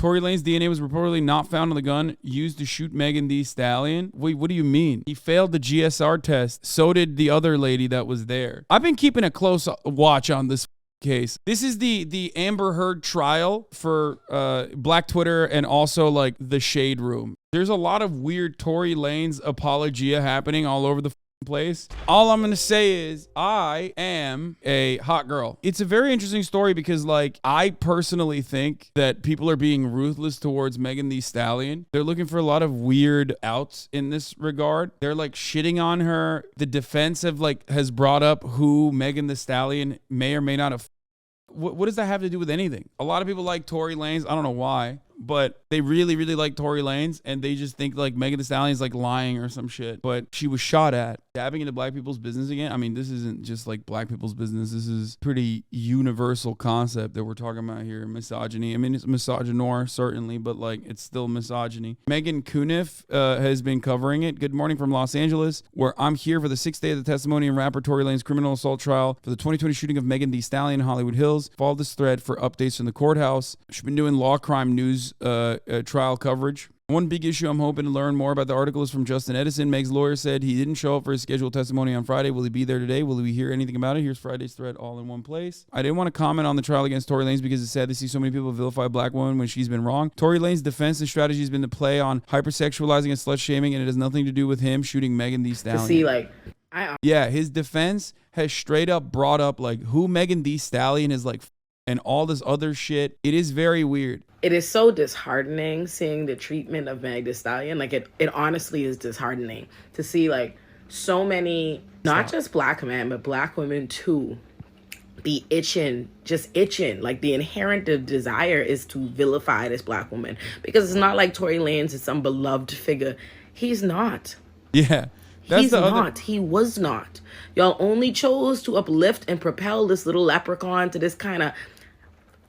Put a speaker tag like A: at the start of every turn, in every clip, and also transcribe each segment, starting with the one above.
A: Tory Lanez DNA was reportedly not found on the gun used to shoot Megan Thee Stallion. Wait, what do you mean? He failed the GSR test. So did the other lady that was there. I've been keeping a close watch on this case. This is the Amber Heard trial for Black Twitter and also like the Shade Room. There's a lot of weird Tory Lanez apologia happening all over the place. All I'm gonna say is I am a hot girl. It's a very interesting story because like I personally think that people are being ruthless towards Megan Thee Stallion. They're looking for a lot of weird outs in this regard. They're like shitting on her. The defense has brought up who Megan Thee Stallion may or may not have. What does that have to do with anything? A lot of people like Tory Lanez. I don't know why, but they really, really like Tory Lanez, and they just think like Megan Thee Stallion is like lying or some shit. But she was shot at. Dabbing into black people's business again. I mean, this isn't just like black people's business. This is pretty universal concept that we're talking about here. Misogyny. I mean, it's misogynoir certainly, but like it's still misogyny. Megan Cuniff has been covering it. Good morning from Los Angeles, where I'm here for the 6th day of the testimony in rapper Tory Lanez criminal assault trial for the 2020 shooting of Megan Thee Stallion in Hollywood Hills. Follow this thread for updates from the courthouse. She's been doing law crime news trial coverage. One big issue I'm hoping to learn more about the article is from Justin Edison. Meg's lawyer said he didn't show up for his scheduled testimony on Friday. Will he be there today? Will we hear anything about it? Here's Friday's thread all in one place. I didn't want to comment on the trial against Tory Lanez because it's sad to see so many people vilify a black woman when she's been wrong. Tory Lanez's defense and strategy has been to play on hypersexualizing and slut shaming, and it has nothing to do with him shooting Megan Thee Stallion.
B: To see, like,
A: yeah, his defense has straight up brought up like who Megan Thee Stallion is like and all this other shit. It is very weird.
B: It is so disheartening seeing the treatment of Meg Thee Stallion. Like it honestly is disheartening to see like so many, not just black men, but black women too, be just itching. Like the inherent desire is to vilify this black woman because it's not like Tory Lanez is some beloved figure. He's not.
A: Yeah.
B: He's not. He was not. Y'all only chose to uplift and propel this little leprechaun to this kind of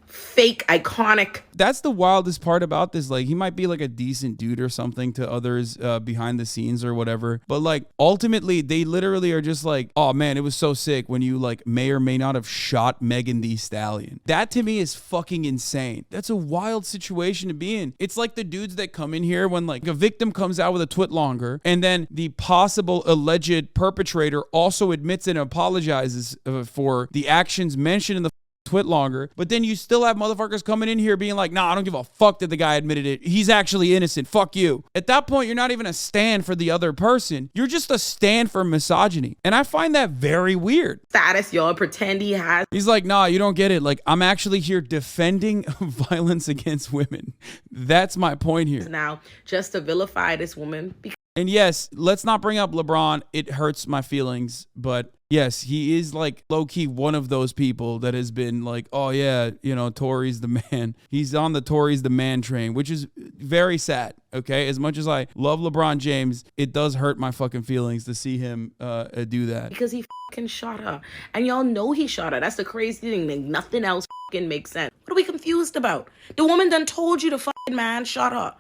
B: fake iconic.
A: That's the wildest part about this. Like he might be like a decent dude or something to others behind the scenes or whatever, but like ultimately they literally are just like, oh man, it was so sick when you like may or may not have shot Megan Thee Stallion. That to me is fucking insane. That's a wild situation to be in. It's like the dudes that come in here when like a victim comes out with a twit longer and then the possible alleged perpetrator also admits and apologizes for the actions mentioned in the twit longer, but then you still have motherfuckers coming in here being like, nah, I don't give a fuck that the guy admitted it. He's actually innocent. Fuck you. At that point, you're not even a stand for the other person. You're just a stand for misogyny. And I find that very weird.
B: Status y'all pretend he has.
A: He's like, nah, you don't get it. Like, I'm actually here defending violence against women. That's my point here.
B: Now, just to vilify this woman.
A: And yes, let's not bring up LeBron. It hurts my feelings, but yes, he is like low-key one of those people that has been like, oh yeah, you know, Tory's the man. He's on the Tory's the man train, which is very sad, okay? As much as I love LeBron James, it does hurt my fucking feelings to see him do that.
B: Because he fucking shot her. And y'all know he shot her. That's the crazy thing. Like, nothing else fucking makes sense. What are we confused about? The woman done told you the fucking man shot her.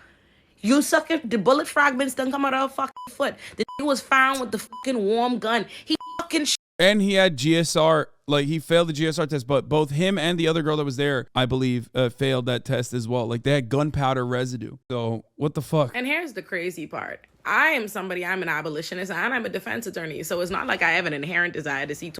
B: You sucking, the bullet fragments done come out of her fucking foot. The nigga was found with the fucking warm gun. He fucking
A: and he had GSR, like he failed the GSR test, but both him and the other girl that was there, I believe, failed that test as well. Like they had gunpowder residue. So what the fuck?
B: And here's the crazy part. I'm an abolitionist and I'm a defense attorney. So it's not like I have an inherent desire to see.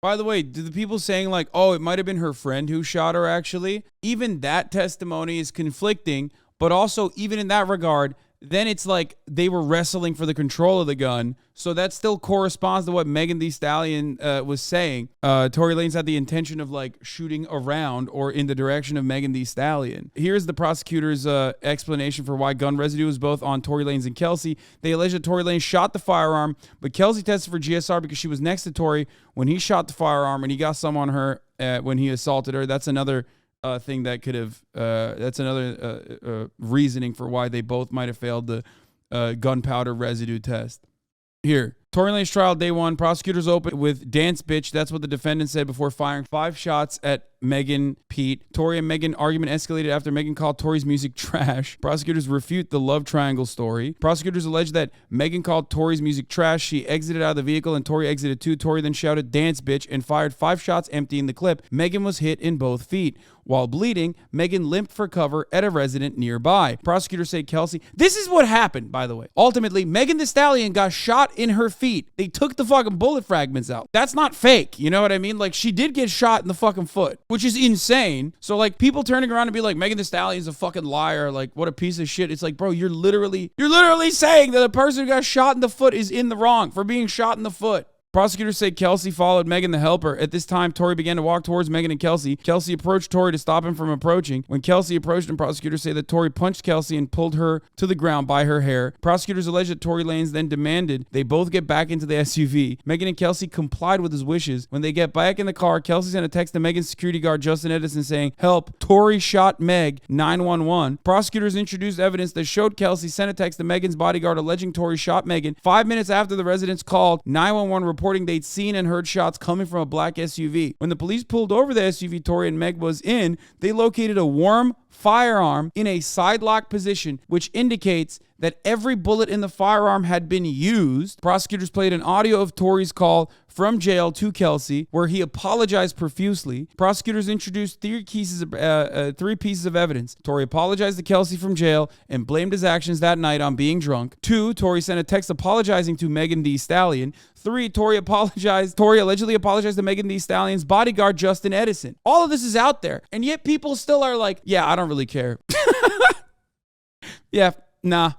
A: By the way, do the people saying like, oh, it might have been her friend who shot her actually? Even that testimony is conflicting. But also, even in that regard, then it's like they were wrestling for the control of the gun. So that still corresponds to what Megan Thee Stallion was saying. Tory Lanez had the intention of like shooting around or in the direction of Megan Thee Stallion. Here's the prosecutor's explanation for why gun residue was both on Tory Lanez and Kelsey. They allege that Tory Lanez shot the firearm, but Kelsey tested for GSR because she was next to Tory when he shot the firearm and he got some on her when he assaulted her. That's another thing that could have, that's another reasoning for why they both might have failed the gunpowder residue test. Here, Tory Lanez trial day one, prosecutors opened with dance bitch. That's what the defendant said before firing 5 shots at Megan, Pete. Tory and Megan argument escalated after Megan called Tory's music trash. Prosecutors refute the love triangle story. Prosecutors allege that Megan called Tory's music trash. She exited out of the vehicle and Tory exited too. Tory then shouted, "Dance, bitch," and fired 5 shots, emptying the clip. Megan was hit in both feet. While bleeding, Megan limped for cover at a resident nearby. Prosecutors say Kelsey... This is what happened, by the way. Ultimately, Megan Thee Stallion got shot in her feet. They took the fucking bullet fragments out. That's not fake. You know what I mean? Like, she did get shot in the fucking foot, which is insane. So, like, people turning around and be like, Megan Thee Stallion's a fucking liar. Like, what a piece of shit. It's like, bro, you're literally saying that the person who got shot in the foot is in the wrong for being shot in the foot. Prosecutors say Kelsey followed Megan the helper. At this time, Tory began to walk towards Megan and Kelsey. Kelsey approached Tory to stop him from approaching. When Kelsey approached him, prosecutors say that Tory punched Kelsey and pulled her to the ground by her hair. Prosecutors allege that Tory Lanez then demanded they both get back into the SUV. Megan and Kelsey complied with his wishes. When they get back in the car, Kelsey sent a text to Megan's security guard, Justin Edison, saying, "Help, Tory shot Meg, 911. Prosecutors introduced evidence that showed Kelsey sent a text to Megan's bodyguard alleging Tory shot Megan. 5 minutes after the residents called 911 reporting they'd seen and heard shots coming from a black SUV. When the police pulled over the SUV Tory and Meg was in, they located a warm firearm in a side lock position, which indicates that every bullet in the firearm had been used. Prosecutors played an audio of Tory's call from jail to Kelsey, where he apologized profusely. Prosecutors introduced 3 pieces of evidence. Tory apologized to Kelsey from jail and blamed his actions that night on being drunk. 2, Tory sent a text apologizing to Megan Thee Stallion. 3, Tory allegedly apologized to Megan Thee Stallion's bodyguard, Justin Edison. All of this is out there, and yet people still are like, yeah, I don't really care. Yeah, nah.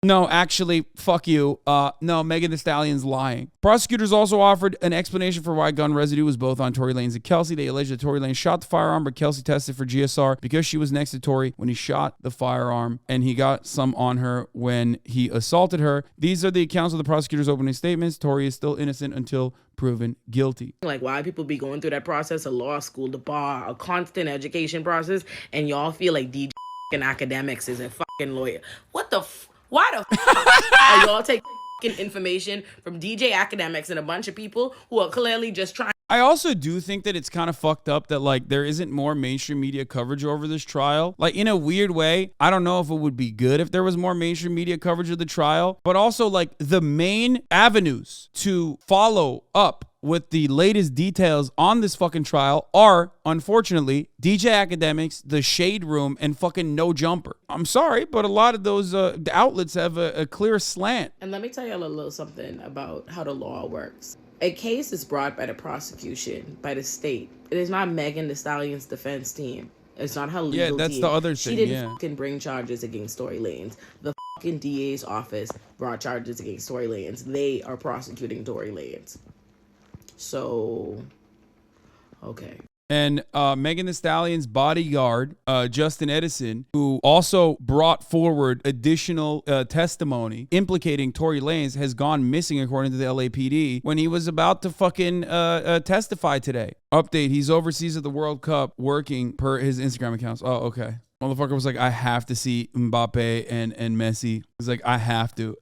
A: No, actually, fuck you. No, Megan Thee Stallion's lying. Prosecutors also offered an explanation for why gun residue was both on Tory Lanez and Kelsey. They alleged that Tory Lanez shot the firearm, but Kelsey tested for GSR because she was next to Tory when he shot the firearm, and he got some on her when he assaulted her. These are the accounts of the prosecutor's opening statements. Tory is still innocent until proven guilty.
B: Like, why people be going through that process, a law school, the bar, a constant education process, and y'all feel like DJ academics is a fucking lawyer. What the why the are y'all taking information from DJ academics and a bunch of people who are clearly just trying?
A: I also do think that it's kind of fucked up that, like, there isn't more mainstream media coverage over this trial. Like, in a weird way, I don't know if it would be good if there was more mainstream media coverage of the trial, but also, like, the main avenues to follow up with the latest details on this fucking trial are, unfortunately, DJ Academics, The Shade Room, and fucking No Jumper. I'm sorry, but a lot of those outlets have a clear slant.
B: And let me tell you a little something about how the law works. A case is brought by the prosecution, by the state. It is not Megan Thee Stallion's defense team. It's not her legal team.
A: Yeah, that's the other thing,
B: She didn't fucking bring charges against Tory Lanez. The fucking DA's office brought charges against Tory Lanez. They are prosecuting Tory Lanez. So, okay.
A: And Megan Thee Stallion's bodyguard, Justin Edison, who also brought forward additional testimony implicating Torey Lanez, has gone missing according to the LAPD when he was about to fucking testify today. Update, he's overseas at the World Cup working per his Instagram accounts. Oh, okay. Motherfucker was like, I have to see Mbappe and Messi. He's like, I have to.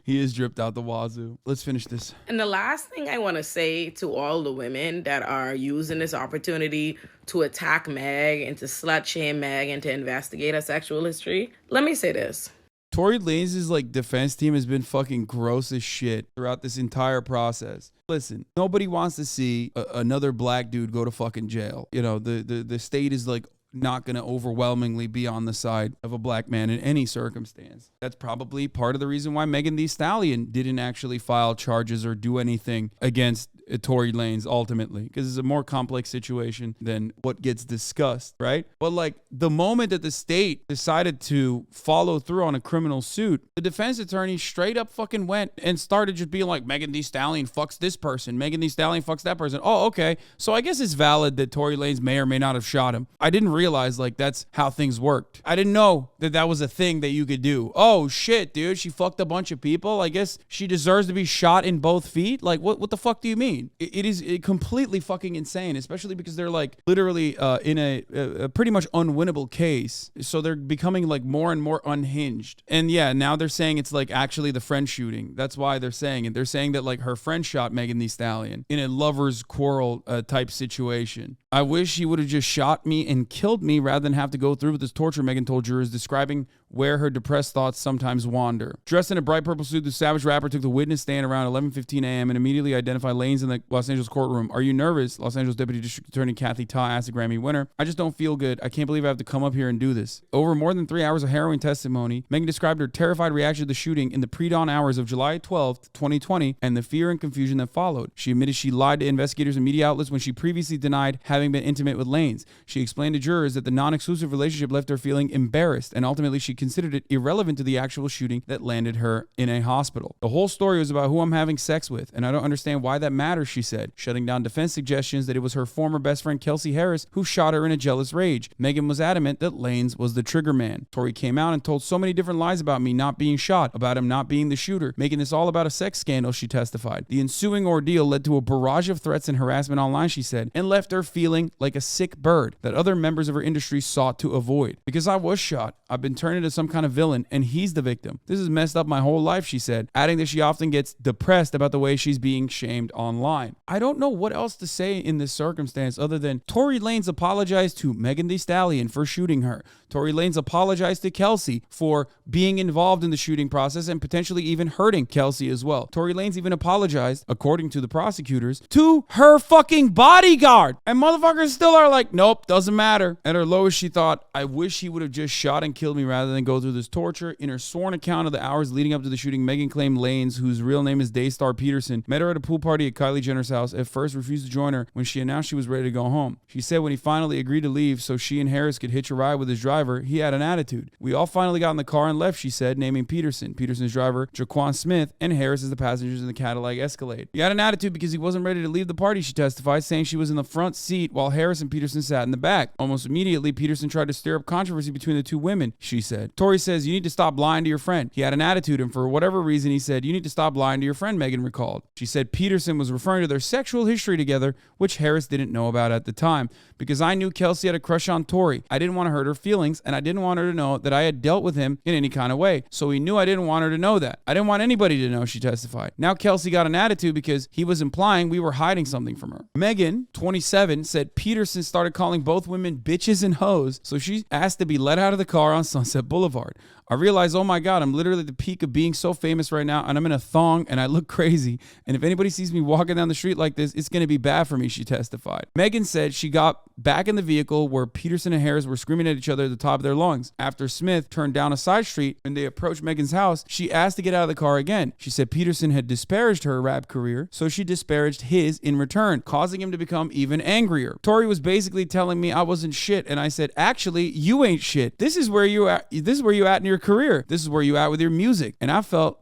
A: He is dripped out the wazoo. Let's finish this.
B: And the last thing I want to say to all the women that are using this opportunity to attack Meg and to slut shame Meg and to investigate her sexual history, let me say this.
A: Torey Lanez's like defense team has been fucking gross as shit throughout this entire process. Listen, nobody wants to see another black dude go to fucking jail. You know, the state is like not going to overwhelmingly be on the side of a black man in any circumstance. That's probably part of the reason why Megan Thee Stallion didn't actually file charges or do anything against Tory Lanez ultimately, because it's a more complex situation than what gets discussed, right? But like the moment that the state decided to follow through on a criminal suit, the defense attorney straight up fucking went and started just being like, Megan Thee Stallion fucks this person, Megan Thee Stallion fucks that person. Oh, okay. So I guess it's valid that Tory Lanez may or may not have shot him. I didn't realize like that's how things worked. I didn't know that that was a thing that you could do. Oh shit, dude, she fucked a bunch of people. I guess she deserves to be shot in both feet. Like what the fuck do you mean? insane. It is completely fucking insane, especially because they're like literally in a pretty much unwinnable case. So they're becoming like more and more unhinged. And yeah, now they're saying it's like actually the friend shooting. That's why they're saying it. They're saying that like her friend shot Megan Thee Stallion in a lover's quarrel type situation. I wish he would have just shot me and killed me rather than have to go through with this torture, Megan told jurors, describing where her depressed thoughts sometimes wander. Dressed in a bright purple suit, the savage rapper took the witness stand around 11:15 a.m. and immediately identified Lanez in the Los Angeles courtroom. Are you nervous? Los Angeles Deputy District Attorney Kathy Ta asked the Grammy winner. I just don't feel good. I can't believe I have to come up here and do this. Over more than 3 hours of harrowing testimony, Megan described her terrified reaction to the shooting in the pre-dawn hours of July 12th, 2020, and the fear and confusion that followed. She admitted she lied to investigators and media outlets when she previously denied having been intimate with Lanez. She explained to jurors that the non-exclusive relationship left her feeling embarrassed, and ultimately she considered it irrelevant to the actual shooting that landed her in a hospital. The whole story was about who I'm having sex with, and I don't understand why that matters, she said, shutting down defense suggestions that it was her former best friend Kelsey Harris who shot her in a jealous rage. Megan was adamant that Lanez was the trigger man. Torey came out and told so many different lies about me not being shot, about him not being the shooter, making this all about a sex scandal, she testified. The ensuing ordeal led to a barrage of threats and harassment online, she said, and left her feeling like a sick bird that other members of her industry sought to avoid. Because I was shot, I've been turned into some kind of villain, and he's the victim. This has messed up my whole life, she said, adding that she often gets depressed about the way she's being shamed online. I don't know what else to say in this circumstance other than Tory Lanez apologized to Megan Thee Stallion for shooting her. Tory Lanez apologized to Kelsey for being involved in the shooting process and potentially even hurting Kelsey as well. Tory Lanez even apologized, according to the prosecutors, to her fucking bodyguard. And motherfuckers still are like, nope, doesn't matter. At her lowest, she thought, I wish he would have just shot and killed me rather than go through this torture. In her sworn account of the hours leading up to the shooting, Megan claimed Lanez, whose real name is Daystar Peterson, met her at a pool party at Kylie Jenner's house, at first refused to join her when she announced she was ready to go home. She said when he finally agreed to leave so she and Harris could hitch a ride with his driver, he had an attitude. We all finally got in the car and left, she said, naming Peterson, Peterson's driver, Jaquan Smith, and Harris as the passengers in the Cadillac Escalade. He had an attitude because he wasn't ready to leave the party, she testified, saying she was in the front seat while Harris and Peterson sat in the back. Almost immediately, Peterson tried to stir up controversy between the two women, she said. Torey says, you need to stop lying to your friend. He had an attitude, and for whatever reason, he said, you need to stop lying to your friend, Megan recalled. She said Peterson was referring to their sexual history together, which Harris didn't know about at the time. Because I knew Kelsey had a crush on Torey. I didn't want to hurt her feelings, and I didn't want her to know that I had dealt with him in any kind of way. So he knew I didn't want her to know that. I didn't want anybody to know, she testified. Now Kelsey got an attitude because he was implying we were hiding something from her. Megan, 27, said Peterson started calling both women bitches and hoes, so she asked to be let out of the car on Sunset Boulevard. I realized, oh my God, I'm literally at the peak of being so famous right now, and I'm in a thong and I look crazy. And if anybody sees me walking down the street like this, it's going to be bad for me, she testified. Megan said she got back in the vehicle where Peterson and Harris were screaming at each other at the top of their lungs. After Smith turned down a side street and they approached Megan's house, she asked to get out of the car again. She said Peterson had disparaged her rap career, so she disparaged his in return, causing him to become even angrier. Torey was basically telling me I wasn't shit, and I said, actually, you ain't shit. This is where you at in your career. This is where you at with your music. And I feel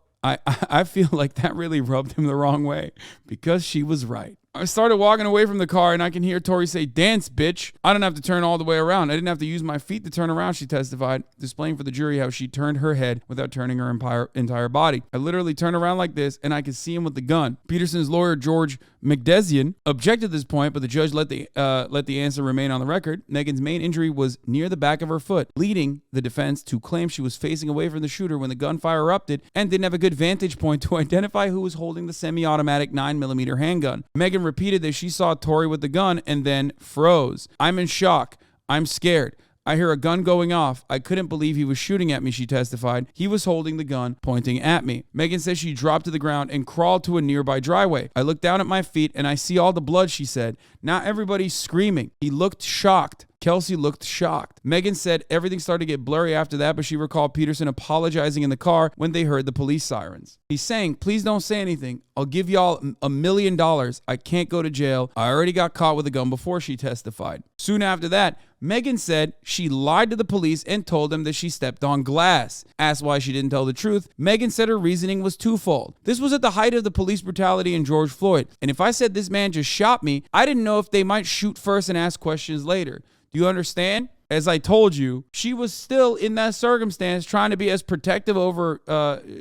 A: like that really rubbed him the wrong way because she was right. I started walking away from the car and I can hear Torey say, dance, bitch. I don't have to turn all the way around. I didn't have to use my feet to turn around, she testified, displaying for the jury how she turned her head without turning her entire body. I literally turned around like this and I could see him with the gun. Peterson's lawyer, George McDesian, objected to this point, but the judge let the answer remain on the record. Megan's main injury was near the back of her foot, leading the defense to claim she was facing away from the shooter when the gunfire erupted and didn't have a good vantage point to identify who was holding the semi-automatic 9mm handgun. Megan repeated that she saw Torey with the gun and then froze. I'm in shock. I'm scared. I hear a gun going off. I couldn't believe he was shooting at me, she testified. He was holding the gun, pointing at me. Megan says she dropped to the ground and crawled to a nearby driveway. I looked down at my feet and I see all the blood, she said. Now everybody's screaming. He looked shocked. Kelsey looked shocked. Megan said everything started to get blurry after that, but she recalled Peterson apologizing in the car when they heard the police sirens. He's saying, please don't say anything. I'll give y'all $1 million. I can't go to jail. I already got caught with a gun before, she testified. Soon after that, Megan said she lied to the police and told them that she stepped on glass. Asked why she didn't tell the truth, Megan said her reasoning was twofold. This was at the height of the police brutality in George Floyd, and if I said this man just shot me, I didn't know if they might shoot first and ask questions later. Do you understand? as I told you, she was still in that circumstance trying to be as protective over Tory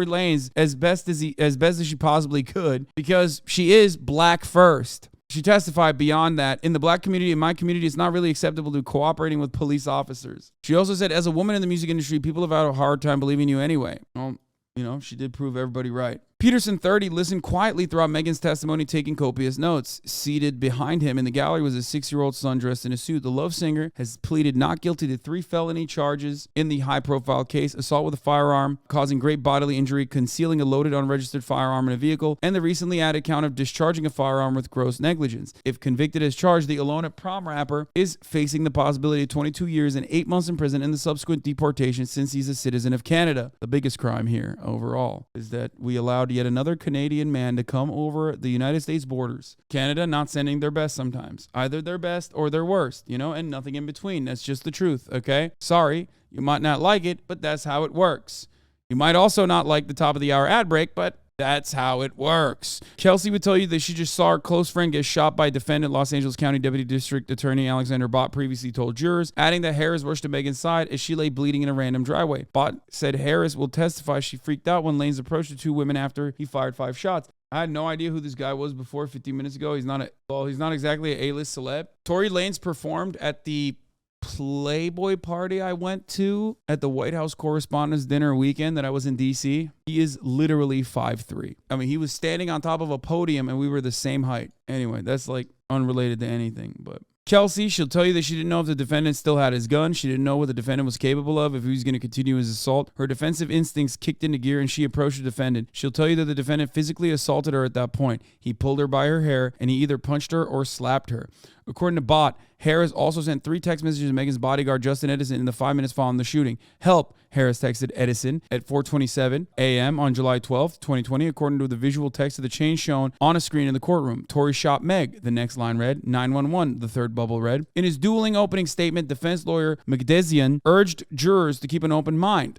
A: Lanez as best as she possibly could, because she is black first. She testified beyond that. In the black community, in my community, it's not really acceptable to cooperating with police officers. She also said, as a woman in the music industry, people have had a hard time believing you anyway. Well, she did prove everybody right. Peterson, 30, listened quietly throughout Megan's testimony, taking copious notes. Seated behind him in the gallery was his 6-year-old son dressed in a suit. The Love singer has pleaded not guilty to 3 felony charges in the high-profile case: assault with a firearm, causing great bodily injury, concealing a loaded unregistered firearm in a vehicle, and the recently added count of discharging a firearm with gross negligence. If convicted as charged, the Alone at Prom rapper is facing the possibility of 22 years and 8 months in prison and the subsequent deportation, since he's a citizen of Canada. The biggest crime here overall is that we allowed yet another Canadian man to come over the United States borders. Canada not sending their best sometimes. Either their best or their worst, and nothing in between. That's just the truth, okay? Sorry, you might not like it, but that's how it works. You might also not like the top of the hour ad break, but that's how it works. Kelsey would tell you that she just saw her close friend get shot by defendant. Los Angeles County Deputy District Attorney Alexander Bott previously told jurors, adding that Harris rushed to Megan's side as she lay bleeding in a random driveway. Bott said Harris will testify she freaked out when Lanez approached the 2 women after he fired 5 shots. I had no idea who this guy was before 15 minutes ago. He's not exactly an A-list celeb. Tory Lanez performed at the Playboy party I went to at the White House Correspondents' Dinner weekend that I was in D.C. He is literally 5'3". I mean, he was standing on top of a podium and we were the same height. Anyway, that's like unrelated to anything, but Kelsey, she'll tell you that she didn't know if the defendant still had his gun. She didn't know what the defendant was capable of, if he was going to continue his assault. Her defensive instincts kicked into gear and she approached the defendant. She'll tell you that the defendant physically assaulted her at that point. He pulled her by her hair and he either punched her or slapped her. According to Bott, Harris also sent 3 text messages to Megan's bodyguard, Justin Edison, in the 5 minutes following the shooting. Help, Harris texted Edison at 4:27 a.m. on July 12th, 2020, according to the visual text of the chain shown on a screen in the courtroom. Tory shot Meg. The next line read, 911, the third bubble read. In his dueling opening statement, defense lawyer Magdesian urged jurors to keep an open mind.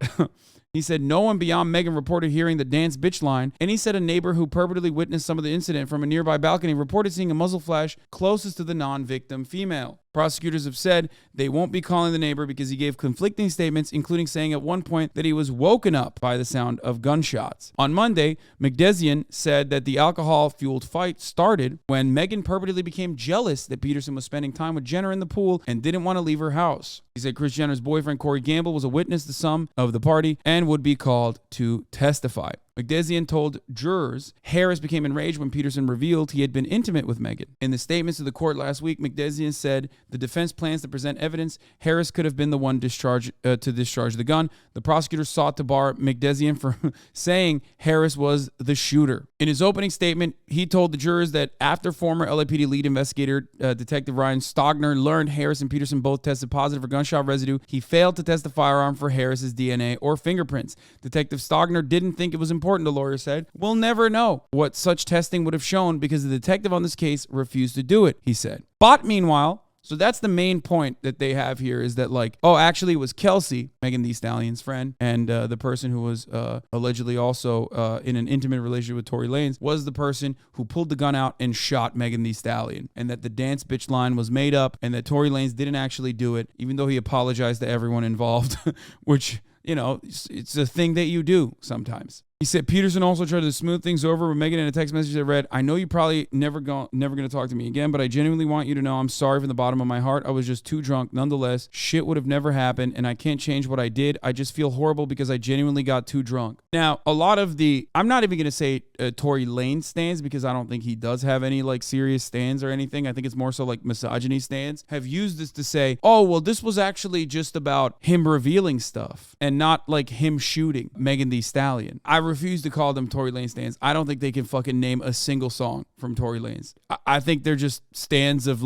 A: He said no one beyond Megan reported hearing the dance bitch line, and he said a neighbor who purportedly witnessed some of the incident from a nearby balcony reported seeing a muzzle flash closest to the non-victim female. Prosecutors have said they won't be calling the neighbor because he gave conflicting statements, including saying at one point that he was woken up by the sound of gunshots. On Monday, Magdesian said that the alcohol-fueled fight started when Megan purportedly became jealous that Peterson was spending time with Jenner in the pool and didn't want to leave her house. He said Kris Jenner's boyfriend, Corey Gamble, was a witness to some of the party and would be called to testify. Magdesian told jurors Harris became enraged when Peterson revealed he had been intimate with Megan. In the statements to the court last week, Magdesian said the defense plans to present evidence Harris could have been the one to discharge the gun. The prosecutor sought to bar Magdesian for saying Harris was the shooter. In his opening statement, he told the jurors that after former LAPD lead investigator Detective Ryan Stogner learned Harris and Peterson both tested positive for gunshot residue, he failed to test the firearm for Harris's DNA or fingerprints. Detective Stogner didn't think it was important, the lawyer said. We'll never know what such testing would have shown because the detective on this case refused to do it, he said. Bott, meanwhile, so that's the main point that they have here, is that actually it was Kelsey, Megan Thee Stallion's friend, and the person who was allegedly also in an intimate relationship with Tory Lanez was the person who pulled the gun out and shot Megan Thee Stallion, and that the dance bitch line was made up and that Tory Lanez didn't actually do it, even though he apologized to everyone involved, which, it's a thing that you do sometimes. He said Peterson also tried to smooth things over with Megan in a text message that read, I know you probably never going to talk to me again, but I genuinely want you to know I'm sorry from the bottom of my heart. I was just too drunk. Nonetheless, shit would have never happened, and I can't change what I did. I just feel horrible because I genuinely got too drunk. Now, a lot of I'm not even going to say Tory Lanez stands, because I don't think he does have any serious stands or anything. I think it's more so misogyny stands, have used this to say, oh, well, this was actually just about him revealing stuff and not him shooting Megan Thee Stallion. I refuse to call them Tory Lanez stands. I don't think they can fucking name a single song from Tory Lanez. I think they're just stands of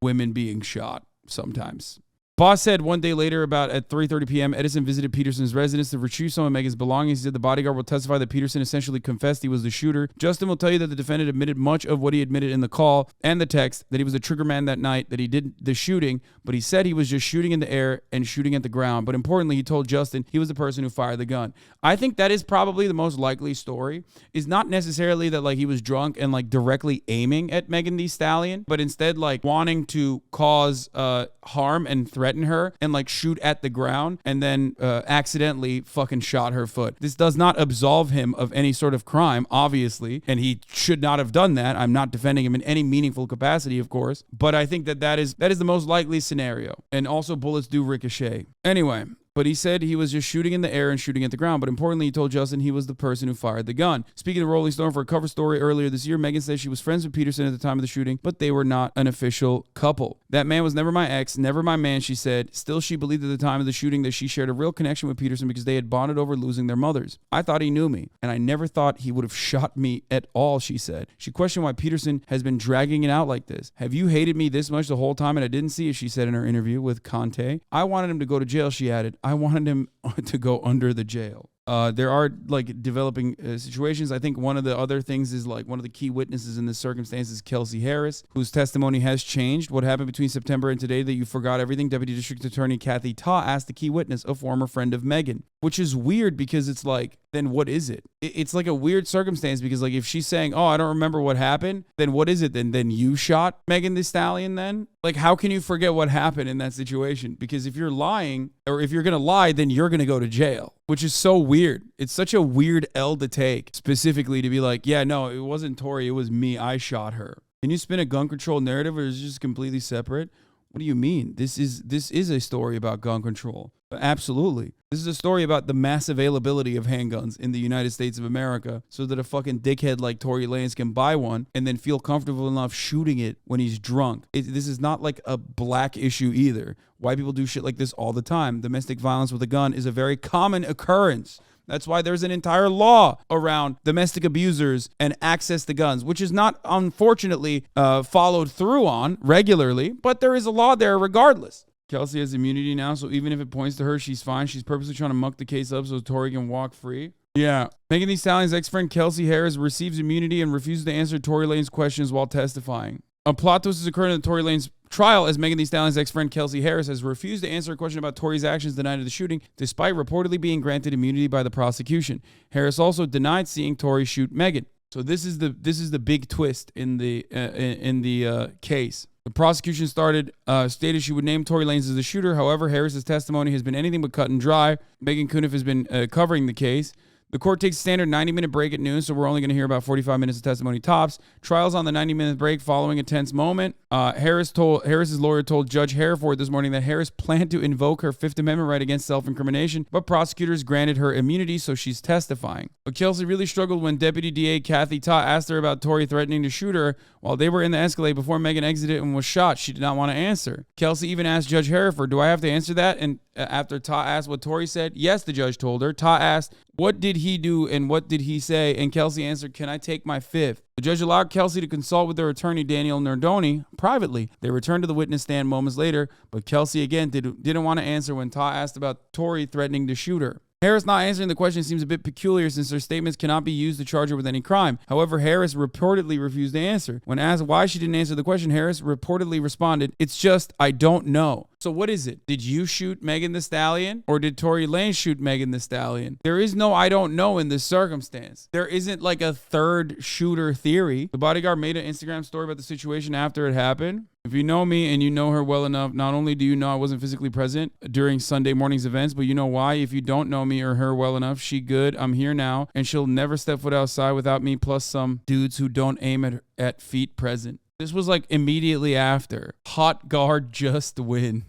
A: women being shot sometimes. Boss said one day later, about at 3:30 p.m., Edison visited Peterson's residence to retrieve some of Megan's belongings. He said the bodyguard will testify that Peterson essentially confessed he was the shooter. Justin will tell you that the defendant admitted much of what he admitted in the call and the text, that he was the trigger man that night, that he did the shooting, but he said he was just shooting in the air and shooting at the ground. But importantly, he told Justin he was the person who fired the gun. I think that is probably the most likely story, is not necessarily that like he was drunk and like directly aiming at Megan Thee Stallion, but instead like wanting to cause harm and threaten her and like shoot at the ground and then accidentally fucking shot her foot. This does not absolve him of any sort of crime, obviously, and he should not have done that. I'm not defending him in any meaningful capacity, of course, but I think that is the most likely scenario. And also bullets do ricochet. Anyway, but he said he was just shooting in the air and shooting at the ground. But importantly, he told Justin he was the person who fired the gun. Speaking of Rolling Stone, for a cover story earlier this year, Megan said she was friends with Peterson at the time of the shooting, but they were not an official couple. That man was never my ex, never my man, she said. Still, she believed at the time of the shooting that she shared a real connection with Peterson because they had bonded over losing their mothers. I thought he knew me, and I never thought he would have shot me at all, she said. She questioned why Peterson has been dragging it out like this. Have you hated me this much the whole time and I didn't see it, she said in her interview with Conte. I wanted him to go to jail, she added. I wanted him to go under the jail. There are like developing situations. I think one of the other things is like one of the key witnesses in this circumstance is Kelsey Harris, whose testimony has changed. What happened between September and today that you forgot everything? Deputy District Attorney Kathy Ta asked the key witness, a former friend of Megan, which is weird because it's like, then what is it? It's like a weird circumstance because like if she's saying, oh, I don't remember what happened, then what is it then? Then you shot Megan Thee Stallion then? Like how can you forget what happened in that situation? Because if you're lying or if you're going to lie, then you're going to go to jail, which is so weird. It's such a weird L to take specifically to be like, yeah, no, it wasn't Tori. It was me. I shot her. Can you spin a gun control narrative or is it just completely separate? What do you mean? This is a story about gun control. Absolutely. This is a story about the mass availability of handguns in the United States of America so that a fucking dickhead like Tory Lanez can buy one and then feel comfortable enough shooting it when he's drunk. This is not like a black issue either. White people do shit like this all the time. Domestic violence with a gun is a very common occurrence. That's why there's an entire law around domestic abusers and access to guns, which is not, unfortunately, followed through on regularly, but there is a law there regardless. Kelsey has immunity now, so even if it points to her, she's fine. She's purposely trying to muck the case up so Tory can walk free. Yeah. Megan Thee Stallion's ex-friend Kelsey Harris receives immunity and refuses to answer Tory Lanez questions while testifying. A plot twist has occurred in the Tory Lanez trial as Megan Thee Stallion's ex-friend Kelsey Harris has refused to answer a question about Tory's actions the night of the shooting, despite reportedly being granted immunity by the prosecution. Harris also denied seeing Tory shoot Megan. So this is the big twist in the case. The prosecution stated she would name Tory Lanez as the shooter. However, Harris's testimony has been anything but cut and dry. Megan Cuniff has been covering the case. The court takes a standard 90-minute break at noon, so we're only going to hear about 45 minutes of testimony tops. Trials on the 90-minute break following a tense moment. Harris's lawyer told Judge Hereford this morning that Harris planned to invoke her Fifth Amendment right against self-incrimination, but prosecutors granted her immunity, so she's testifying. But Kelsey really struggled when Deputy DA Kathy Ta asked her about Tory threatening to shoot her while they were in the Escalade before Megan exited and was shot. She did not want to answer. Kelsey even asked Judge Hereford, do I have to answer that? And after Ta asked what Tory said, yes, the judge told her. Ta asked, what did he do and what did he say? And Kelsey answered, can I take my fifth? The judge allowed Kelsey to consult with her attorney, Daniel Nardoni, privately. They returned to the witness stand moments later, but Kelsey again didn't want to answer when Ta asked about Tory threatening to shoot her. Harris not answering the question seems a bit peculiar since her statements cannot be used to charge her with any crime. However, Harris reportedly refused to answer. When asked why she didn't answer the question, Harris reportedly responded, it's just, I don't know. So what is it? Did you shoot Megan Thee Stallion or did Tory Lanez shoot Megan Thee Stallion? There is no I don't know in this circumstance. There isn't like a third shooter theory. The Bodyguard made an Instagram story about the situation after it happened. If you know me and you know her well enough, not only do you know I wasn't physically present during Sunday morning's events, but you know why. If you don't know me or her well enough, she good. I'm here now, and she'll never step foot outside without me, plus some dudes who don't aim at feet present. This was like immediately after. Hot guard just win.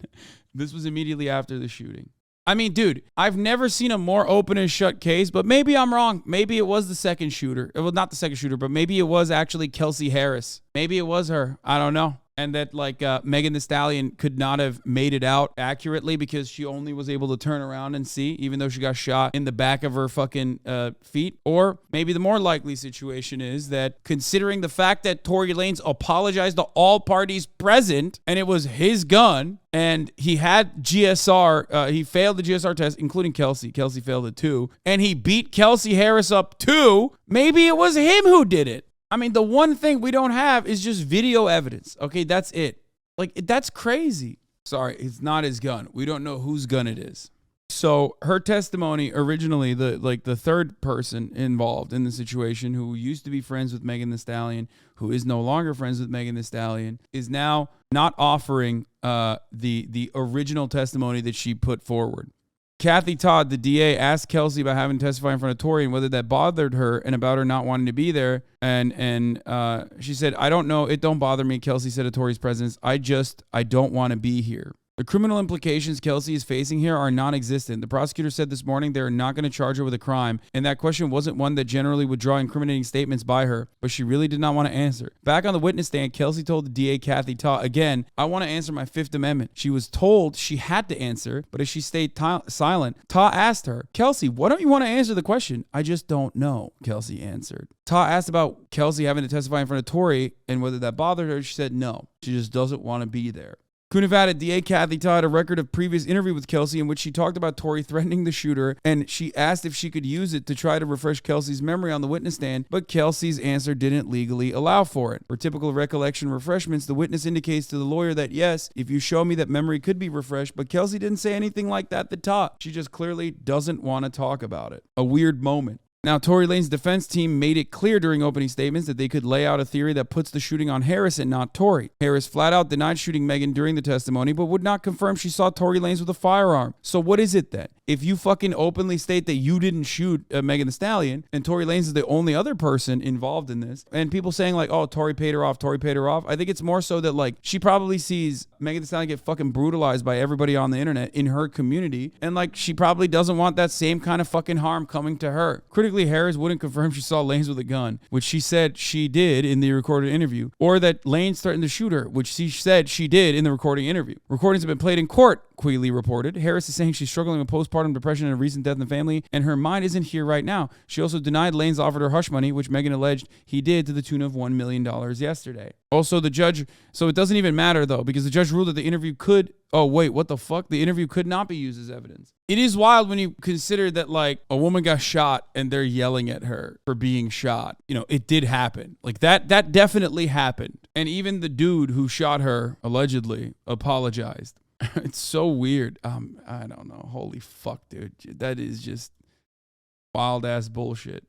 A: This was immediately after the shooting. I mean, dude, I've never seen a more open and shut case, but maybe I'm wrong. Maybe it was the second shooter. Well, not the second shooter, but maybe it was actually Kelsey Harris. Maybe it was her. I don't know. and that like Megan Thee Stallion could not have made it out accurately because she only was able to turn around and see, even though she got shot in the back of her fucking feet. Or maybe the more likely situation is that, considering the fact that Tory Lanez apologized to all parties present and it was his gun and he had GSR, he failed the GSR test, including Kelsey. Kelsey failed it too. And he beat Kelsey Harris up too. Maybe it was him who did it. I mean, the one thing we don't have is just video evidence. Okay, that's it. Like, that's crazy. Sorry, it's not his gun. We don't know whose gun it is. So her testimony originally, the third person involved in the situation, who used to be friends with Megan Thee Stallion, who is no longer friends with Megan Thee Stallion, is now not offering the original testimony that she put forward. Kathy Todd, the DA, asked Kelsey about having to testify in front of Tory and whether that bothered her and about her not wanting to be there. And she said, "I don't know. It don't bother me," Kelsey said at Tory's presence. I don't want to be here." The criminal implications Kelsey is facing here are non-existent. The prosecutor said this morning they are not going to charge her with a crime, and that question wasn't one that generally would draw incriminating statements by her, but she really did not want to answer. Back on the witness stand, Kelsey told the DA, Kathy Todd, again, "I want to answer my Fifth Amendment." She was told she had to answer, but as she stayed silent, Todd asked her, "Kelsey, why don't you want to answer the question?" "I just don't know," Kelsey answered. Todd asked about Kelsey having to testify in front of Tory and whether that bothered her. She said no. She just doesn't want to be there. Nevada DA Kathy Todd a record of previous interview with Kelsey in which she talked about Tory threatening the shooter, and she asked if she could use it to try to refresh Kelsey's memory on the witness stand, but Kelsey's answer didn't legally allow for it. For typical recollection refreshments, the witness indicates to the lawyer that yes, if you show me that memory could be refreshed, but Kelsey didn't say anything like that to Todd. She just clearly doesn't want to talk about it. A weird moment. Now, Tory Lanez's defense team made it clear during opening statements that they could lay out a theory that puts the shooting on Harris and not Tory. Harris flat out denied shooting Megan during the testimony, but would not confirm she saw Tory Lanez with a firearm. So what is it then? If you fucking openly state that you didn't shoot Megan Thee Stallion, and Tory Lanez is the only other person involved in this, and people saying like, oh, Tory paid her off, I think it's more so that like she probably sees Megan Thee Stallion get fucking brutalized by everybody on the internet in her community, and like she probably doesn't want that same kind of fucking harm coming to her. Critically, Harris wouldn't confirm she saw Lanez with a gun, which she said she did in the recorded interview, or that Lanez threatened to shoot her, which she said she did in the recording interview. Recordings have been played in court, Quealy reported. Harris is saying she's struggling with postpartum depression and a recent death in the family, and her mind isn't here right now. She also denied Lanez offered her hush money, which Megan alleged he did, to the tune of $1 million yesterday. Also, the judge, so it doesn't even matter though, because the judge ruled that the interview could, oh wait, what the fuck? The interview could not be used as evidence. It is wild when you consider that like a woman got shot and they're yelling at her for being shot. You know, it did happen. Like that definitely happened. And even the dude who shot her, allegedly, apologized. It's so weird. I don't know. Holy fuck, dude. That is just wild ass bullshit.